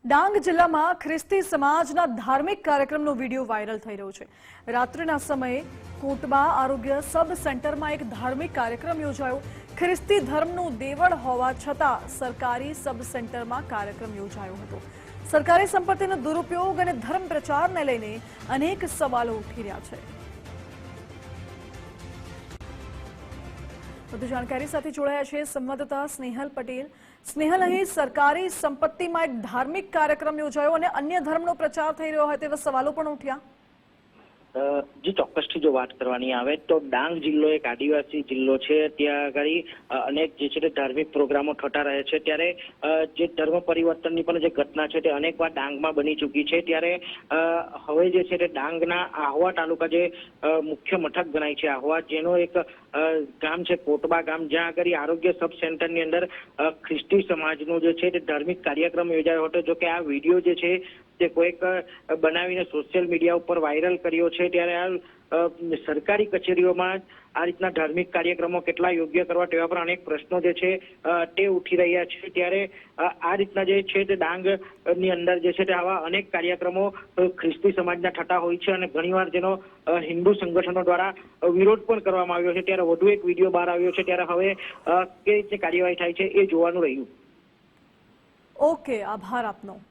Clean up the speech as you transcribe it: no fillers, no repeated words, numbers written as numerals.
ડાંગ જિલ્લામાં ખ્રિસ્તી સમાજના ધાર્મિક કાર્યક્રમનો વિડીયો વાયરલ થઈ રહ્યો છે। રાત્રિના સમયે કોટબા આરોગ્ય સબ સેન્ટરમાં એક ધાર્મિક કાર્યક્રમ યોજાયો। ખ્રિસ્તી ધર્મનું દેવળ હોવા છતાં સરકારી સબ સેન્ટરમાં કાર્યક્રમ યોજાયો હતો। સરકારી સંપત્તિનો દુરુપયોગ અને ધર્મ પ્રચારને લઈને અનેક સવાલો ઉઠી રહ્યા છે। વધુ જાણકારી સાથે જોડાયા છે સંવાદદાતા સ્નેહલ પટેલ। સ્નેહલ, અહીં સરકારી સંપત્તિમાં એક ધાર્મિક કાર્યક્રમ યોજાયો અને અન્ય ધર્મનો પ્રચાર થઈ રહ્યો હોય તેવા સવાલો પણ ઉઠ્યા। જે ચોક્કસથી જો વાત કરવાની આવે તો ડાંગ જિલ્લો એક આદિવાસી જિલ્લો છે। ત્યાં આગળ અનેક જે છે તે ધાર્મિક પ્રોગ્રામો થતા રહે છે। ત્યારે જે ધર્મ પરિવર્તનની પણ જે ઘટના છે તે અનેકવાર ડાંગમાં બની ચૂકી છે। ત્યારે હવે જે છે તે ડાંગના આહવા તાલુકા જે મુખ્ય મથક ગણાય છે આહવા, જેનો એક ગામ છે કોટબા ગામ, જ્યાં આગળ આરોગ્ય સબ સેન્ટરની અંદર ખ્રિસ્તી સમાજનો જે છે તે ધાર્મિક કાર્યક્રમ યોજાયો હતો। જો કે આ વિડીયો જે છે તે કોઈક બનાવીને સોશિયલ મીડિયા ઉપર વાયરલ કર્યો છે। ત્યારે આ સરકારી કચેરીઓમાં આ રીતના ધાર્મિક કાર્યક્રમો કેટલા યોગ્ય કરવા તેવા પર અનેક પ્રશ્નો જે છે તે ઉઠી રહ્યા છે। ત્યારે આ રીતના જે છે તે ડાંગની અંદર જે છે તે આવા અનેક કાર્યક્રમો ખ્રિસ્તી સમાજના થતા હોય છે અને ઘણીવાર જેનો હિન્દુ સંગઠનો દ્વારા વિરોધ પણ કરવામાં આવ્યો છે। ત્યારે વધુ એક વિડીયો બહાર આવ્યો છે। ત્યારે હવે કેવી રીતે કાર્યવાહી થાય છે એ જોવાનું રહ્યું। ઓકે, આભાર આપનો।